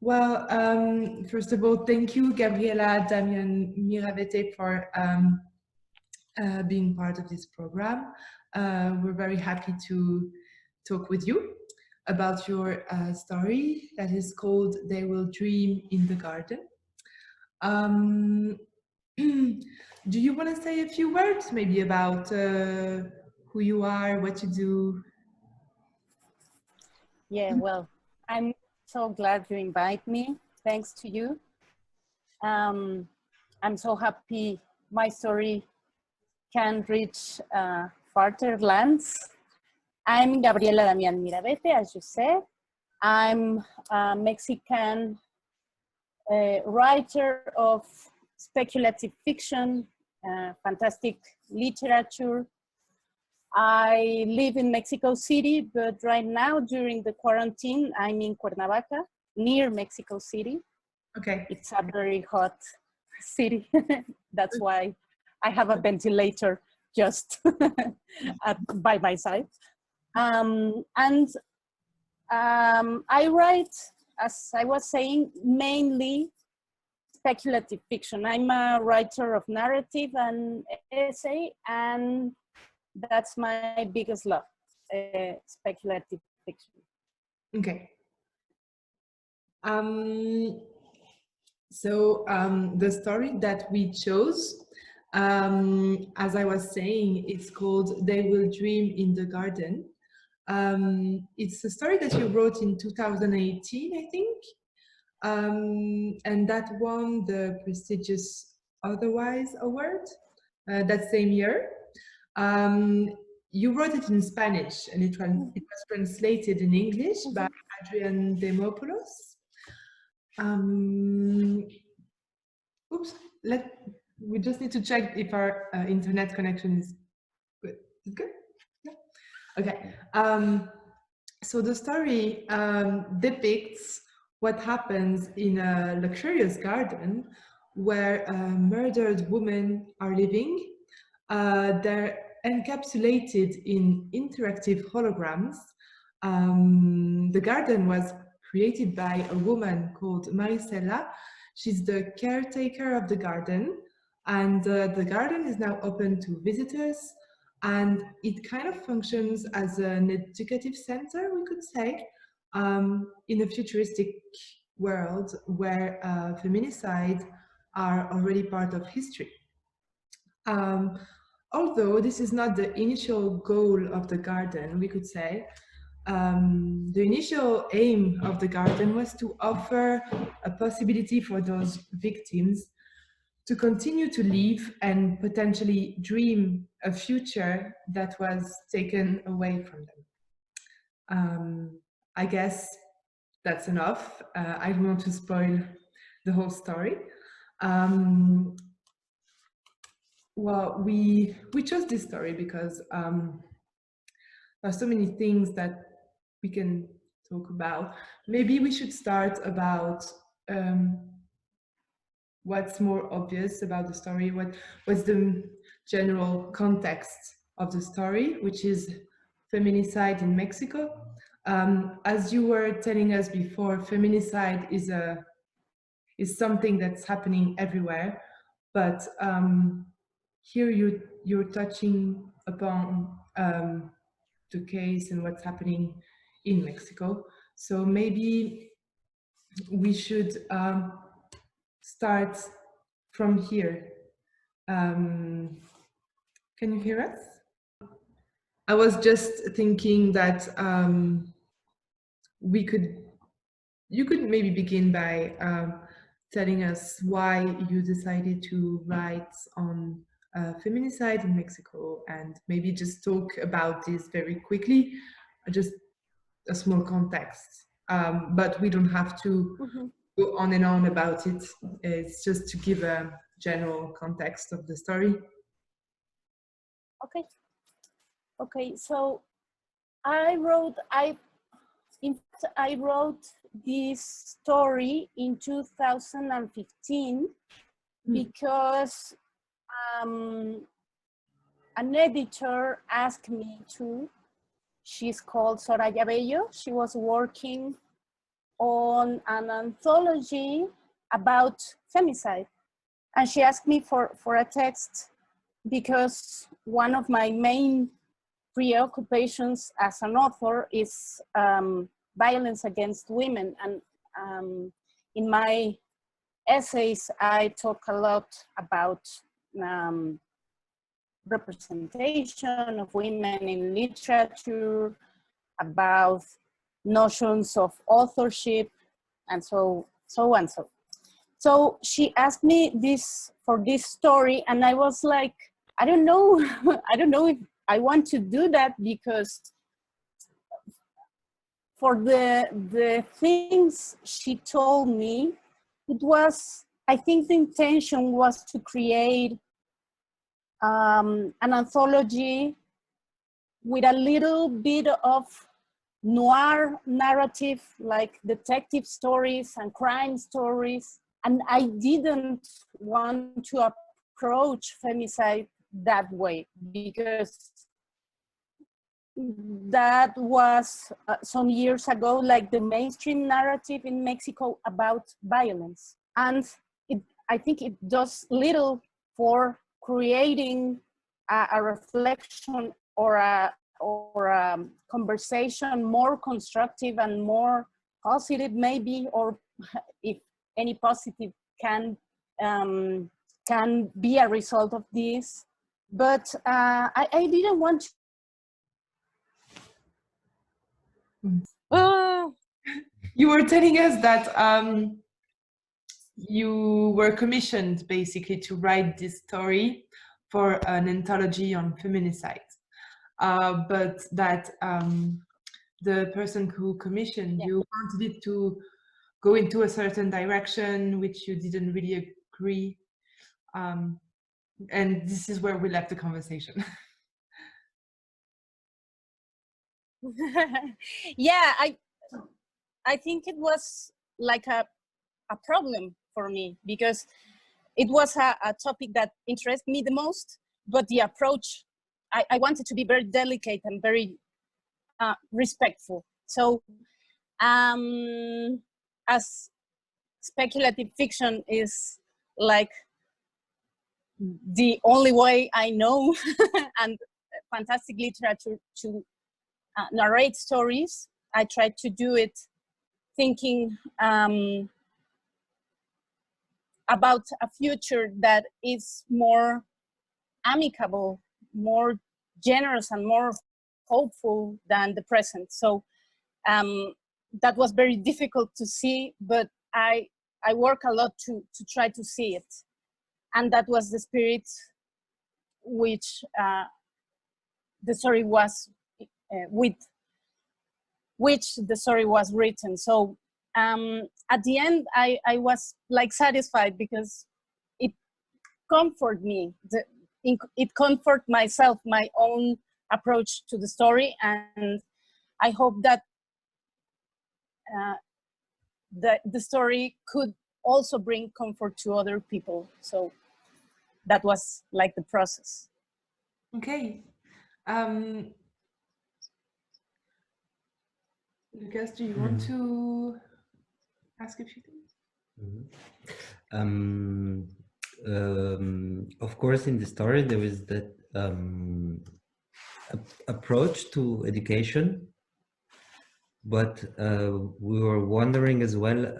Well, first of all, thank you, Gabriela Damián Miravete, for being part of this program. We're very happy to talk with you about your story that is called They Will Dream in the Garden. Do you want to say a few words maybe about who you are, what you do? Yeah, well, I'm so glad you invite me. Thanks to you. I'm so happy my story can reach farther lands. I'm Gabriela Damián Miravete, as you said. I'm a Mexican writer of speculative fiction, fantastic literature. I live in Mexico City, but right now during the quarantine, I'm in Cuernavaca, near Mexico City. Okay. It's a very hot city. That's why I have a ventilator just by my side. I write, as I was saying, mainly speculative fiction. I'm a writer of narrative and essay, and that's my biggest love, speculative fiction. Okay. The story that we chose, as I was saying, it's called They Will Dream in the Garden. It's a story that you wrote in 2018, I think, and that won the prestigious Otherwise Award that same year. You wrote it in Spanish, and it was translated in English by Adrian Demopoulos. Oops, we just need to check if our internet connection is good. Is it good? Yeah. Okay. So the story depicts what happens in a luxurious garden where murdered women are living. They're encapsulated in interactive holograms. The garden was created by a woman called Maricela. She's the caretaker of the garden, and the garden is now open to visitors, and it kind of functions as an educative center, we could say, in a futuristic world where feminicide are already part of history. Although this is not the initial goal of the garden, we could say, the initial aim of the garden was to offer a possibility for those victims to continue to live and potentially dream a future that was taken away from them. I guess that's enough. I don't want to spoil the whole story. Well, we chose this story because there are so many things that we can talk about. Maybe we should start about what's more obvious about the story, what's the general context of the story, which is feminicide in Mexico. As you were telling us before, feminicide is something that's happening everywhere, but here you're touching upon the case and what's happening in Mexico. So maybe we should start from here. Can you hear us? I was just thinking that you could maybe begin by telling us why you decided to write on feminicide in Mexico, and maybe just talk about this very quickly, just a small context. But we don't have to go on and on about it. It's just to give a general context of the story. Okay, so I wrote this story in 2015 because an editor asked me to. She's called Soraya Bello. She was working on an anthology about femicide. And she asked me for a text because one of my main preoccupations as an author is violence against women. And in my essays, I talk a lot about representation of women in literature, about notions of authorship, and so on. So she asked me this for this story, and I was like, I don't know, I don't know if I want to do that, because for the things she told me, it was, I think the intention was to create an anthology with a little bit of noir narrative, like detective stories and crime stories. And I didn't want to approach femicide that way, because that was some years ago, like the mainstream narrative in Mexico about violence. And I think it does little for creating a reflection or a conversation more constructive and more positive, maybe, or if any positive can be a result of this. But I didn't want to. You were telling us that you were commissioned basically to write this story for an anthology on feminicide, but that the person who commissioned you wanted it to go into a certain direction which you didn't really agree, and this is where we left the conversation. Yeah, I think it was like a problem for me, because it was a topic that interested me the most, but the approach, I wanted to be very delicate and very respectful. So as speculative fiction is like the only way I know and fantastic literature to narrate stories, I tried to do it thinking about a future that is more amicable, more generous, and more hopeful than the present. So that was very difficult to see, but I work a lot to try to see it. And that was the spirit which the story was, with which the story was written. So at the end, I was like satisfied, because it comforted me. It comforted myself, my own approach to the story, and I hope that the story could also bring comfort to other people. So that was like the process. Okay. Lucas, do you want to ask a few things? Of course, in the story, there is that approach to education, but we were wondering as well,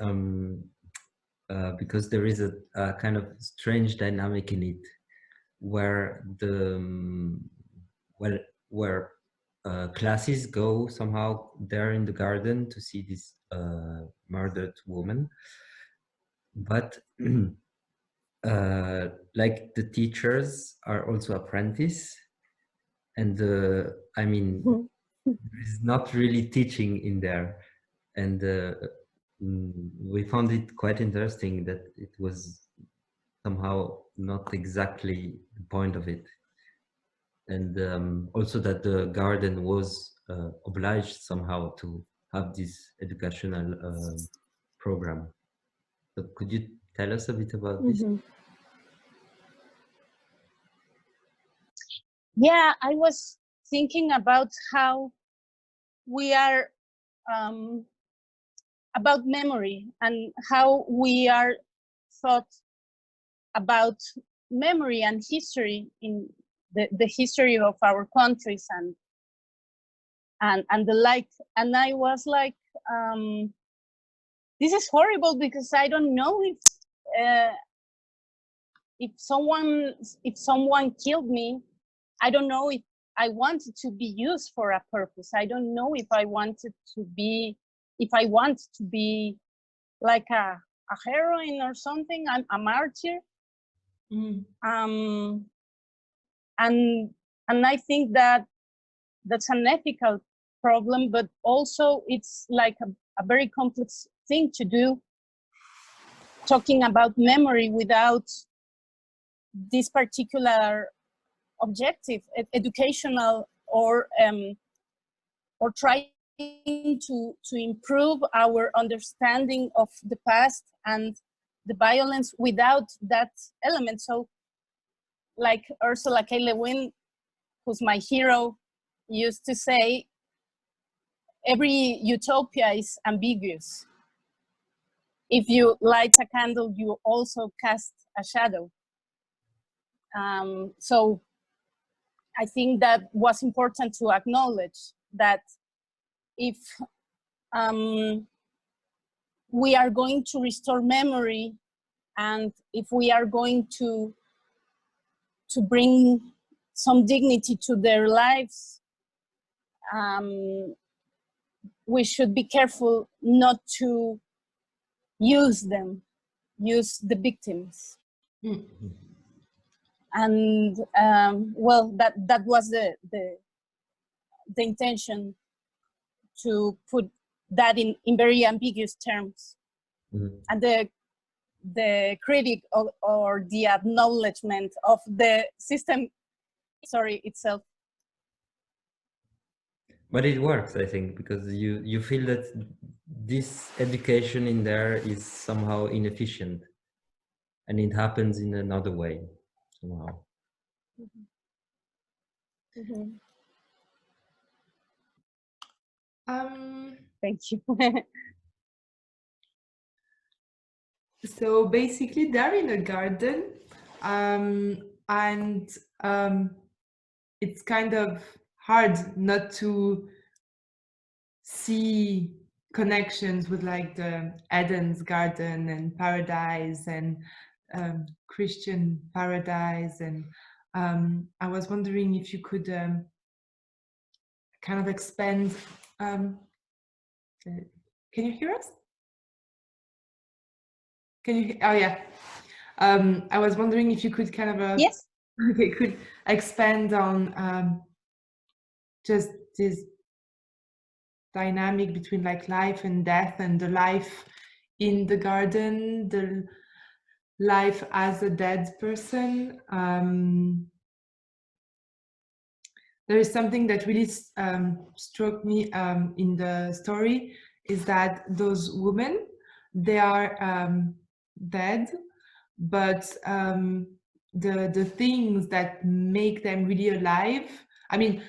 because there is a kind of strange dynamic in it, where where classes go somehow there in the garden to see this murdered woman, but like the teachers are also apprentice, and I mean, there's not really teaching in there, and we found it quite interesting that it was somehow not exactly the point of it, and also that the garden was obliged somehow to have this educational program. So could you tell us a bit about this? Yeah, I was thinking about how we are about memory and how we are thought about memory and history in the history of our countries and the like. And I was like, this is horrible because I don't know if someone killed me. I don't know if I wanted to be used for a purpose. I don't know if I want to be like a heroine or something. I'm a martyr. And I think that's an ethical problem, but also it's like a very complex thing to do, talking about memory without this particular objective, educational or trying to improve our understanding of the past and the violence without that element. So like Ursula K. Le Guin, who's my hero, used to say, every utopia is ambiguous. If you light a candle, you also cast a shadow. So I think that was important to acknowledge that if we are going to restore memory and if we are going to bring some dignity to their lives, we should be careful not to use the victims. And well, that was the intention, to put that in very ambiguous terms. And the critic or the acknowledgement of the system, itself. But it works, I think, because you feel that this education in there is somehow inefficient, and it happens in another way somehow. Thank you. So basically they're in a garden, and it's kind of hard not to see connections with like the Eden's garden and paradise and Christian paradise. And I was wondering if you could kind of expand. Can you hear us? Can you? Oh yeah. I was wondering if you could kind of yes. Okay, could expand on just this dynamic between like life and death, and the life in the garden, the life as a dead person. There is something that really struck me in the story, is that those women, they are dead, but the things that make them really alive, I mean,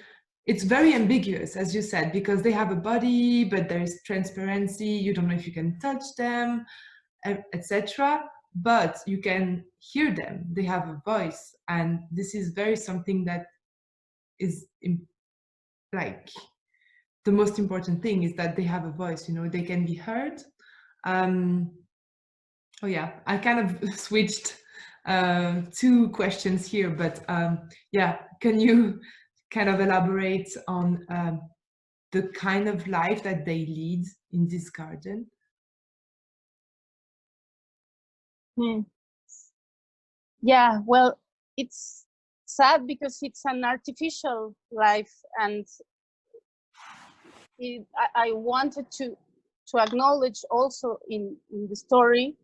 it's very ambiguous, as you said, because they have a body, but there's transparency, you don't know if you can touch them, etc. But you can hear them, they have a voice, and this is very something that is like the most important thing, is that they have a voice, you know, they can be heard. Oh yeah, I kind of switched two questions here, but yeah, can you kind of elaborate on the kind of life that they lead in this garden? Yeah, well, it's sad because it's an artificial life, and I wanted to acknowledge also in the story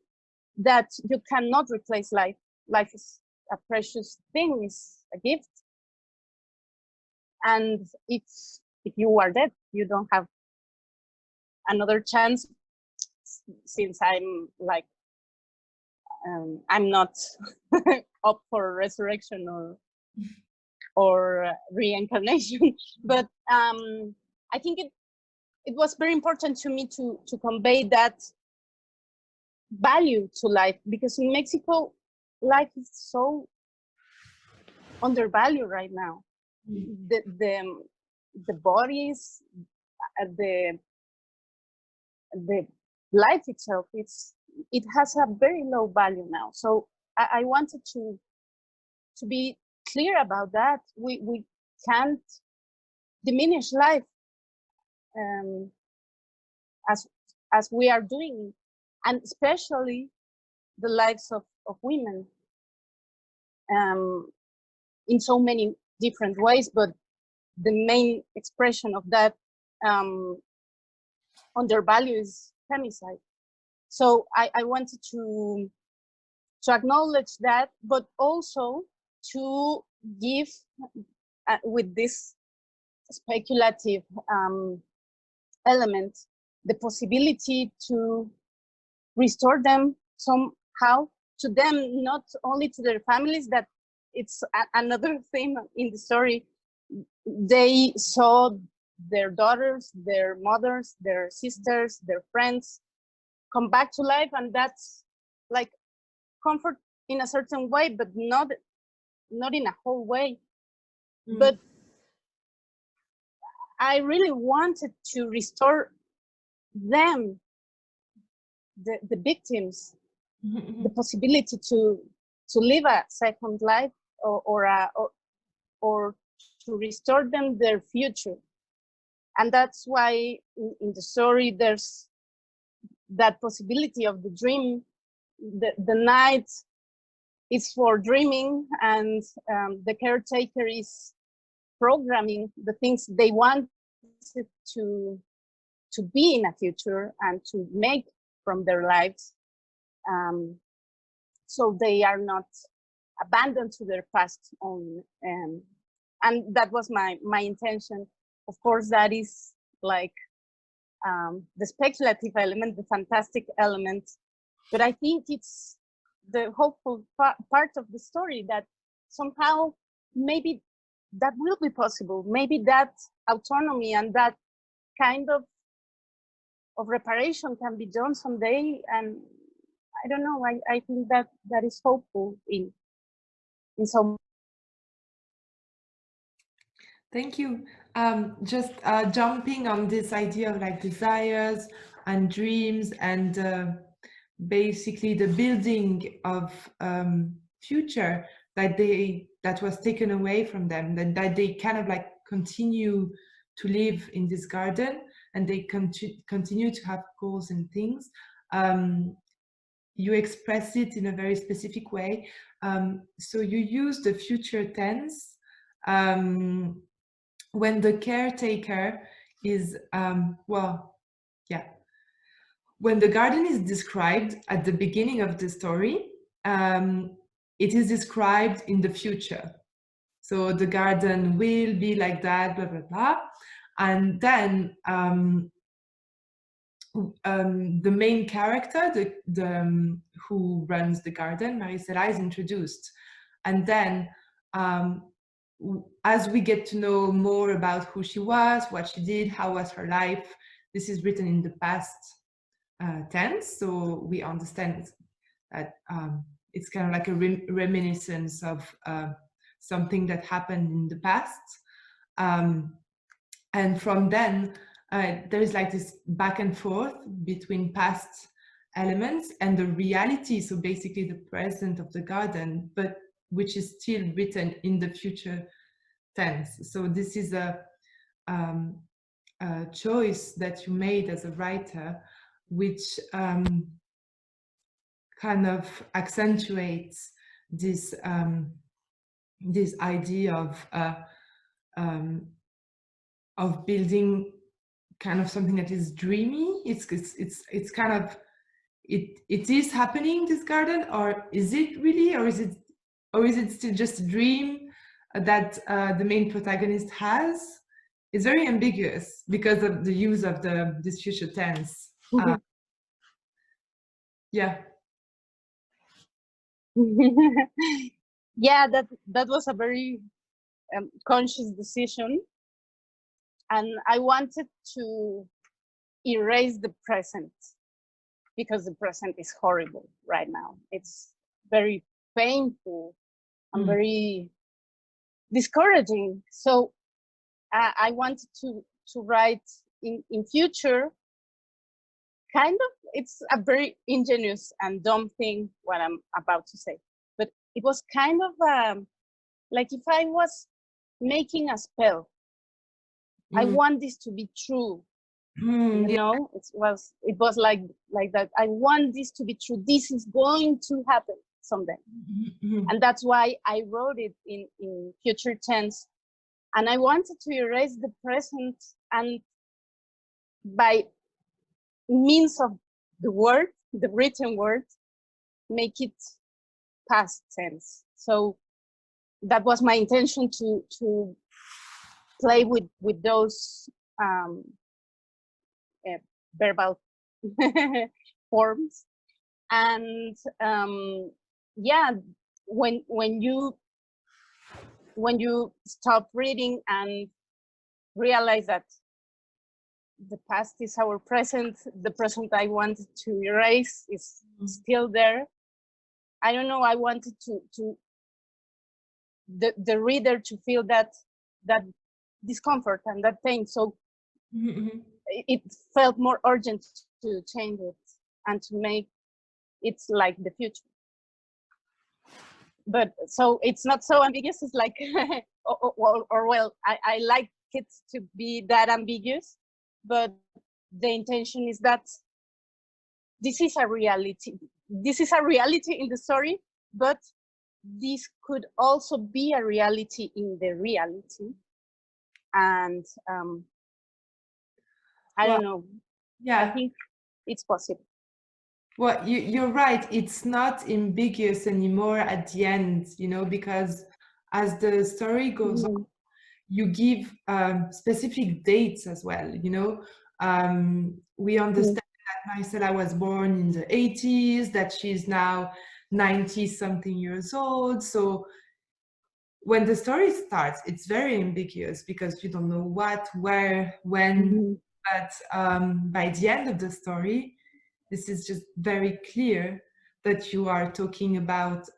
that you cannot replace life. Life is a precious thing, is a gift. And if you are dead, you don't have another chance, since I'm like, I'm not up for resurrection or reincarnation. But I think it was very important to me to convey that value to life, because in Mexico, life is so undervalued right now. The bodies, the life itself, it has a very low value now. So I wanted to be clear about that. We can't diminish life as we are doing, and especially the lives of women in so many different ways. But the main expression of that undervalue is femicide. So I wanted to acknowledge that, but also to give with this speculative element the possibility to restore them somehow to them, not only to their families. That it's another theme in the story. They saw their daughters, their mothers, their sisters, their friends come back to life, and that's like comfort in a certain way, but not in a whole way. But I really wanted to restore them, the victims, the possibility to live a second life, or to restore them their future. And that's why in the story there's that possibility of the dream. The night is for dreaming, and the caretaker is programming the things they want to be in a future and to make from their lives, so they are not abandoned to their past only. And that was my intention. Of course, that is like the speculative element, the fantastic element, but I think it's the hopeful part of the story, that somehow maybe that will be possible. Maybe that autonomy and that kind of reparation can be done someday. And I don't know, I think that is hopeful in some. Thank you. Just jumping on this idea of like desires and dreams, and basically the building of future that was taken away from them, that they kind of like continue to live in this garden, and they continue to have goals and things. You express it in a very specific way. So you use the future tense when the caretaker is, when the garden is described at the beginning of the story, it is described in the future. So the garden will be like that, blah, blah, blah. And then the main character, who runs the garden, Marisela, is introduced. And then as we get to know more about who she was, what she did, how was her life, this is written in the past tense, so we understand that it's kind of like a reminiscence of something that happened in the past. And from then, there is like this back and forth between past elements and the reality, so basically the present of the garden, but which is still written in the future tense. So this is a choice that you made as a writer, which kind of accentuates this this idea of building kind of something that is dreamy. It's kind of it is happening, this garden, or is it really, or is it still just a dream that the main protagonist has? It's very ambiguous because of the use of this future tense. Yeah. Yeah, that was a very conscious decision, and I wanted to erase the present, because the present is horrible right now. It's very painful and very discouraging. So I wanted to write in future, kind of, it's a very ingenious and dumb thing what I'm about to say, but it was kind of like if I was making a spell. I want this to be true. You know, it was like that. I want this to be true. This is going to happen someday. And that's why I wrote it in future tense. And I wanted to erase the present, and by means of the word, the written word, make it past tense. So that was my intention, to play with those verbal forms. And yeah, when you stop reading and realize that the past is our present, the present I wanted to erase is still there. I don't know, I wanted to the reader to feel that discomfort and that pain. So it felt more urgent to change it and to make it like the future. But so it's not so ambiguous. It's like, or well, I like it to be that ambiguous, but the intention is that this is a reality. This is a reality in the story, but this could also be a reality in the reality. And I don't know. Yeah, I think it's possible. Well, you're right. It's not ambiguous anymore at the end, you know, because as the story goes on, you give specific dates as well, you know. We understand that Marcela was born in the 80s, that she's now 90-something years old. So when the story starts, it's very ambiguous because you don't know what, where, when. But by the end of the story, this is just very clear that you are talking about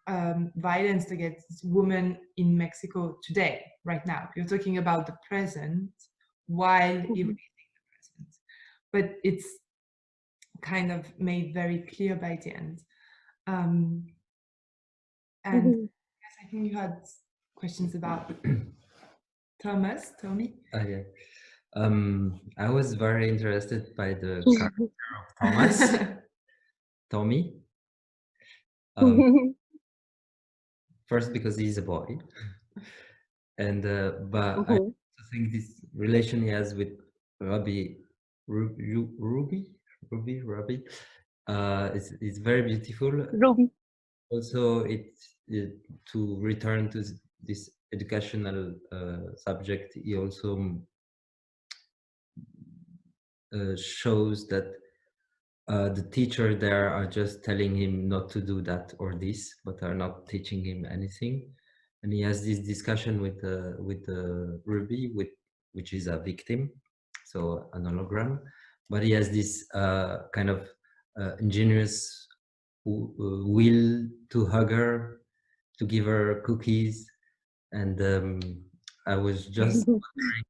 violence against women in Mexico today, right now. You're talking about the present while erasing the present. But it's kind of made very clear by the end. And yes, I think you had questions about Tommy? Yeah. I was very interested by the character of Thomas, Tommy. First because he's a boy, and but I think this relation he has with Ruby, is very beautiful. Ruby. Also, it to return to this educational subject, he also shows that the teacher there are just telling him not to do that or this, but are not teaching him anything. And he has this discussion with Ruby, which is a victim, so an hologram. But he has this kind of ingenious will to hug her, to give her cookies, and I was just wondering,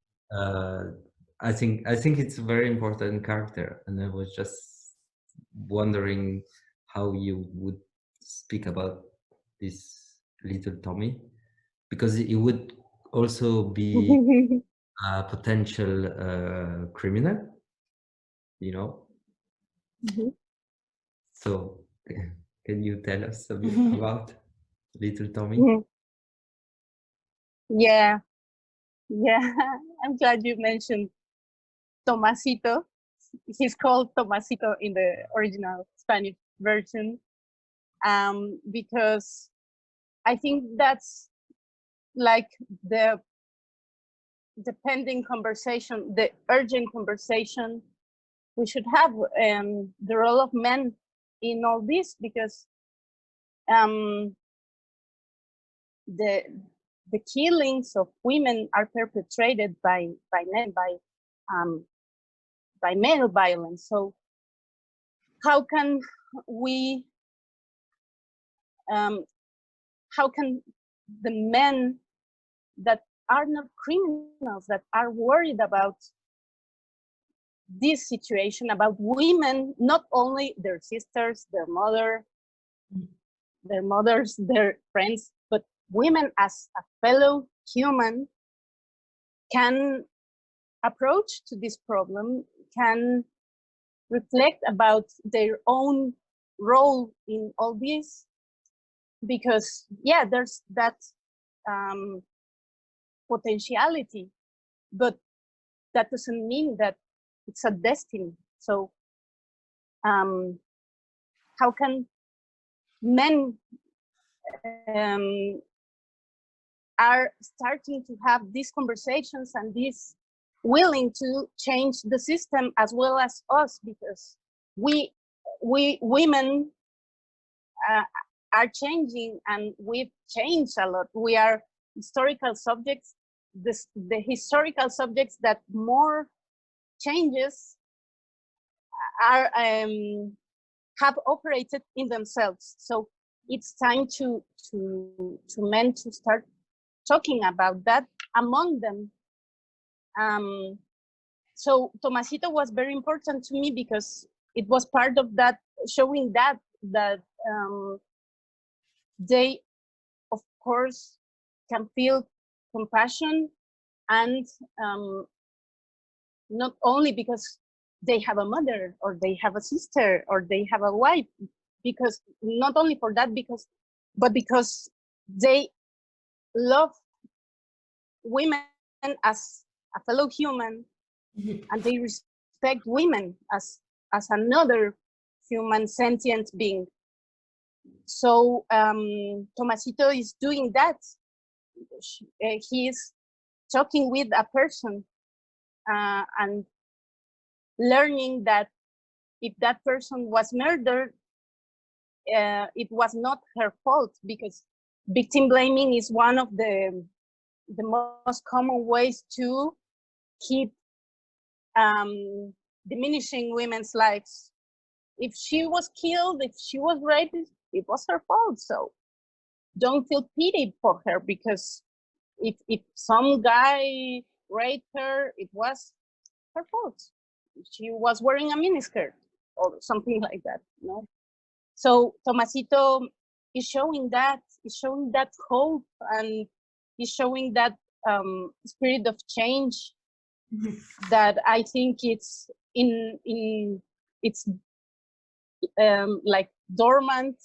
I think it's a very important character, and I was just wondering how you would speak about this little Tommy, because he would also be a potential criminal, you know. So can you tell us a bit about little Tommy? Yeah, I'm glad you mentioned Tomasito. He's called Tomasito in the original Spanish version, because I think that's like the pending conversation, the urgent conversation we should have, the role of men in all this, because the killings of women are perpetrated by men, by by male violence. So how can we, how can the men that are not criminals, that are worried about this situation, about women, not only their sisters, their mothers, their friends, but women as a fellow human, can approach to this problem, can reflect about their own role in all this, because yeah, there's that potentiality, but that doesn't mean that it's a destiny. So how can men are starting to have these conversations and this willing to change the system as well as us, because we women are changing, and we've changed a lot. We are historical subjects, the historical subjects that more changes are have operated in themselves. So it's time to men to start talking about that among them. So Tomasito was very important to me because it was part of that, showing that they, of course, can feel compassion, and not only because they have a mother or they have a sister or they have a wife, because not only for that, but because they love women as a fellow human, and they respect women as another human sentient being. So Tomasito is doing that. He is talking with a person and learning that if that person was murdered, it was not her fault, because victim blaming is one of the most common ways to keep diminishing women's lives. If she was killed, if she was raped, it was her fault. So don't feel pity for her, because if some guy raped her, it was her fault. She was wearing a miniskirt or something like that, you know? So Tomasito is showing that, hope, and is showing that spirit of change that I think it's it's like dormant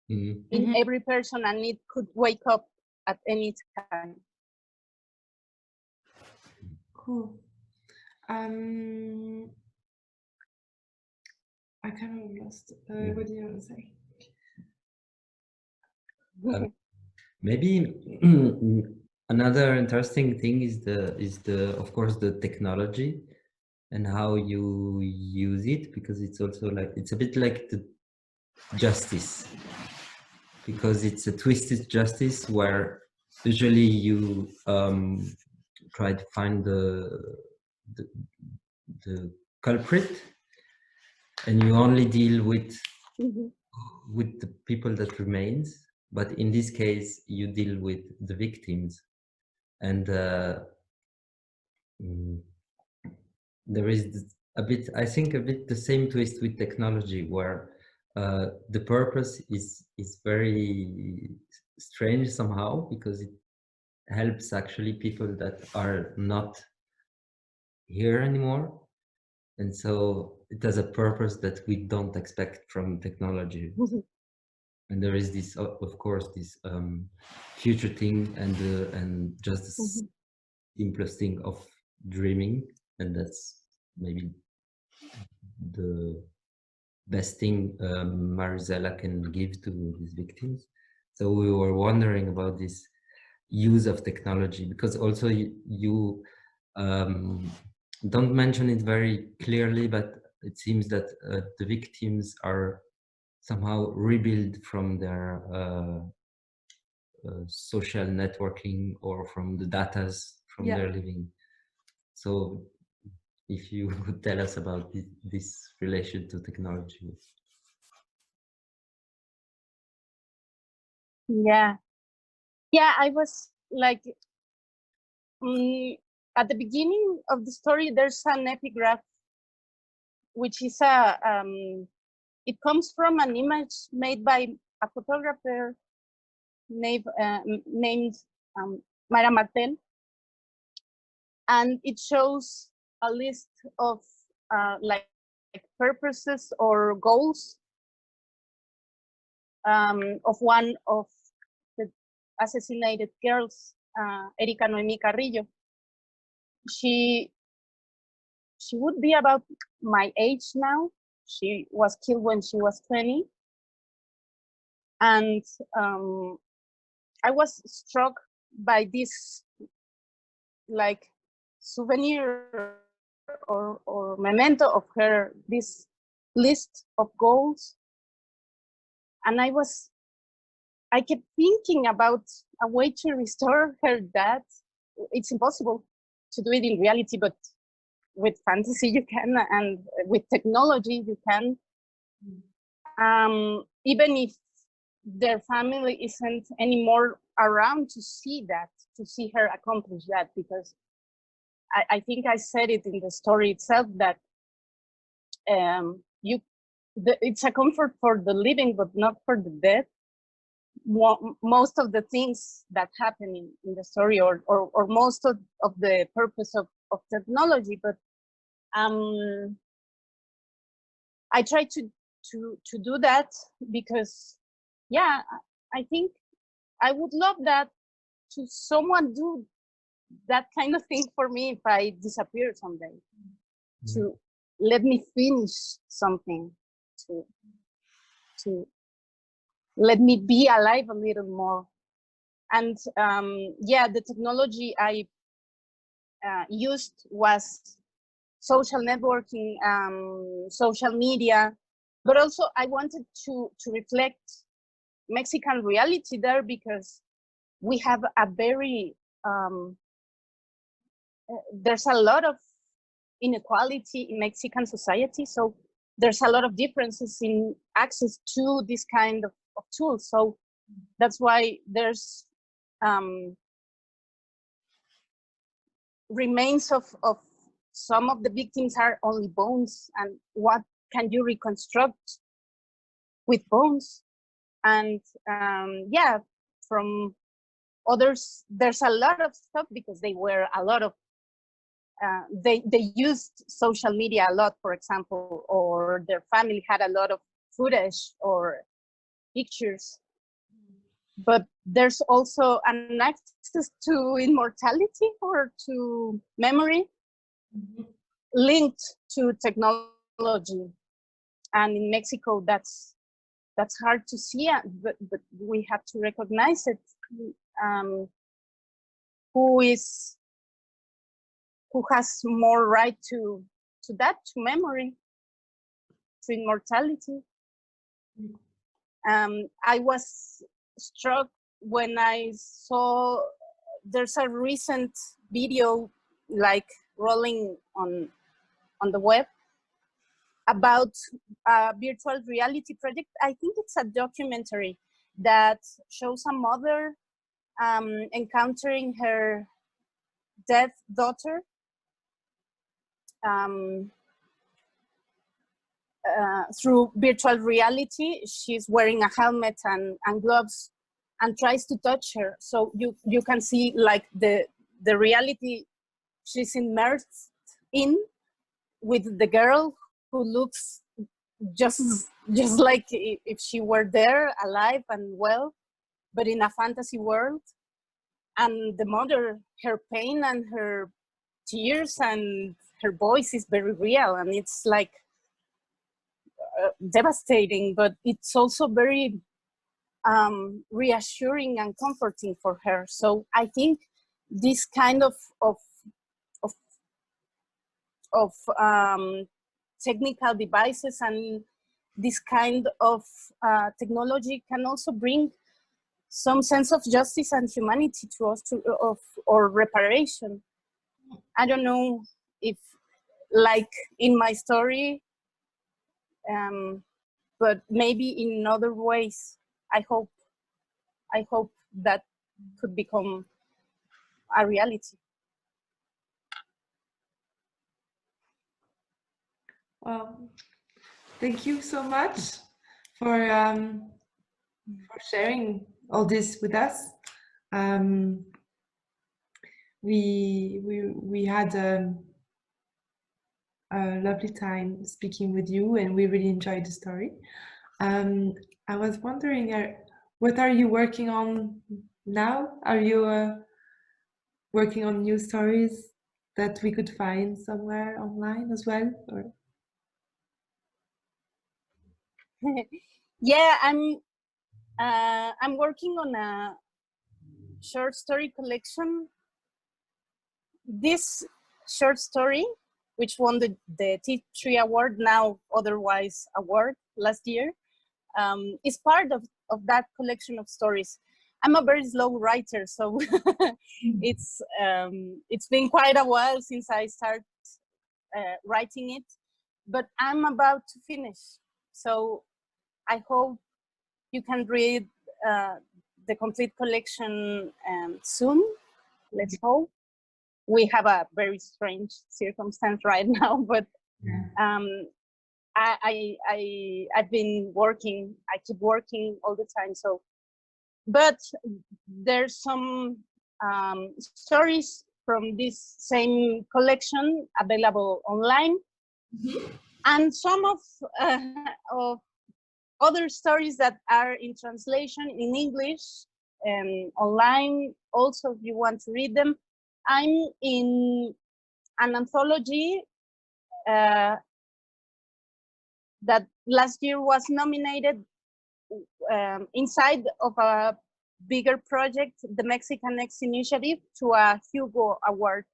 in every person, and it could wake up at any time. Cool. I kind of lost. What do you want to say? Maybe another interesting thing is the of course the technology and how you use it, because it's also like, it's a bit like the justice, because it's a twisted justice where usually you try to find the culprit, and you only deal with the people that remains, but in this case you deal with the victims. And there is a bit, I think, a bit the same twist with technology, where the purpose is very strange somehow, because it helps actually people that are not here anymore, and so it has a purpose that we don't expect from technology. And there is this, of course, this future thing, and just the simplest thing of dreaming, and that's maybe the best thing Marisela can give to these victims. So we were wondering about this use of technology, because also you don't mention it very clearly, but it seems that the victims are somehow rebuilt from their social networking, or from the datas from their living. So if you could tell us about this relation to technology. Yeah, I was like, at the beginning of the story, there's an epigraph, which is it comes from an image made by a photographer named Mara Martel, and it shows a list of like purposes or goals of one of the assassinated girls, Erika Noemi Carrillo. She would be about my age now. She was killed when she was 20. And I was struck by this like souvenir or memento of her, this list of goals. And I kept thinking about a way to restore her dad. It's impossible to do it in reality, but with fantasy you can, and with technology you can. Even if their family isn't anymore around to see that, to see her accomplish that, because I think I said it in the story itself that it's a comfort for the living, but not for the dead. Most of the things that happen in the story, or most of the purpose of technology, but I try to do that because, yeah, I think I would love that to someone do that kind of thing for me if I disappear someday. Mm-hmm. To let me finish something, to let me be alive a little more. And yeah, the technology I used was social networking, social media, but also I wanted to reflect Mexican reality there, because we have a very, there's a lot of inequality in Mexican society. So there's a lot of differences in access to this kind of tools. So that's why there's remains of some of the victims are only bones, and what can you reconstruct with bones? And yeah, from others, there's a lot of stuff, because they were a lot of, they used social media a lot, for example, or their family had a lot of footage or pictures. But there's also an access to immortality or to memory, mm-hmm. linked to technology. And in Mexico, that's hard to see, but we have to recognize it. Who has more right to that, to memory, to immortality? I was struck when I saw there's a recent video like rolling on the web about a virtual reality project. I think it's a documentary that shows a mother encountering her dead daughter through virtual reality. She's wearing a helmet and gloves and tries to touch her. So you can see like the reality she's immersed in, with the girl who looks just like if she were there, alive and well, but in a fantasy world. And the mother, her pain and her tears and her voice is very real, and it's like devastating, but it's also very reassuring and comforting for her. So I think this kind of technical devices and this kind of technology can also bring some sense of justice and humanity to us, or reparation. I don't know if like in my story, but maybe in other ways. I hope that could become a reality. Well, thank you so much for sharing all this with us. We had a lovely time speaking with you, and we really enjoyed the story. I was wondering, what are you working on now? Are you working on new stories that we could find somewhere online as well? Or? Yeah, I'm working on a short story collection. This short story, which won the T3 award, now otherwise award, last year, is part of that collection of stories. I'm a very slow writer, so it's been quite a while since I started writing it, but I'm about to finish. So I hope you can read the complete collection soon. Let's hope. We have a very strange circumstance right now, but I've been working. I keep working all the time. So, but there's some stories from this same collection available online, and some of other stories that are in translation in English and online. Also, if you want to read them, I'm in an anthology that last year was nominated inside of a bigger project, the Mexican X Initiative, to a Hugo Award.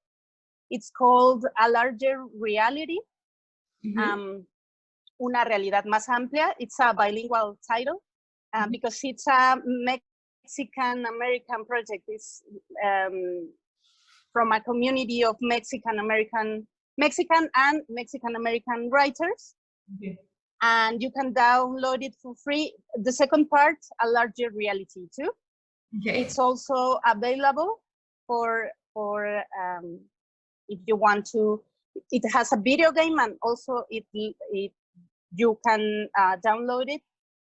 It's called A Larger Reality. Una realidad más amplia. It's a bilingual title because it's a Mexican-American project. It's from a community of Mexican and Mexican-American writers. And you can download it for free. The second part, A Larger Reality too. It's also available for if you want to. It has a video game, and also you can download it,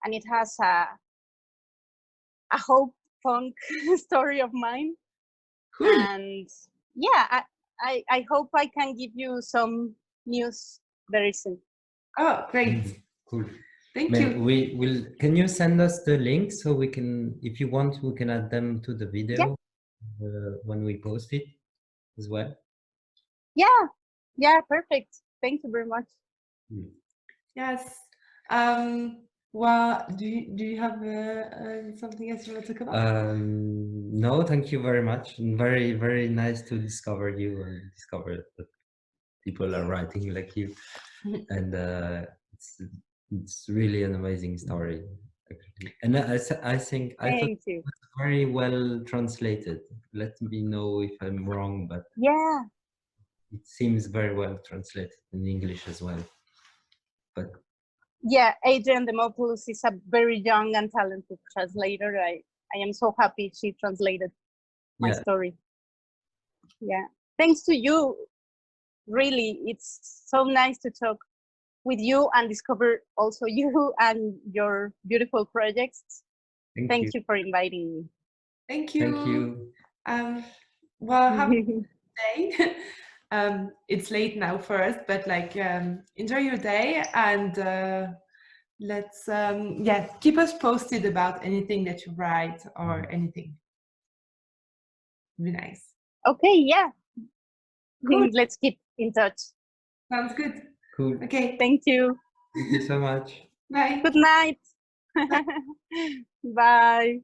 and it has a hope punk story of mine. Cool. And yeah, I hope I can give you some news very soon. Oh, great. Cool. Thank you. Can you send us the link so we can, if you want, we can add them to the video when we post it as well? Yeah, perfect. Thank you very much. Yes. Well, do you have something else you want to talk about? No, thank you very much. And very, very nice to discover you and discover that people are writing like you. And it's really an amazing story, actually. And I think I thought it was very well translated. Let me know if I'm wrong, but yeah, it seems very well translated in English as well. But yeah, Adrian Demopoulos is a very young and talented translator. I am so happy she translated my story. Yeah, thanks to you. Really, it's so nice to talk with you and discover also you and your beautiful projects. Thank you for inviting me. Thank you. Thank you. Well, have a good day. It's late now for us, but like enjoy your day, and let's keep us posted about anything that you write or anything. Be nice. Okay, yeah. Cool. Let's keep in touch. Sounds good. Cool. Okay. Thank you. Thank you so much. Bye. Good night. Bye.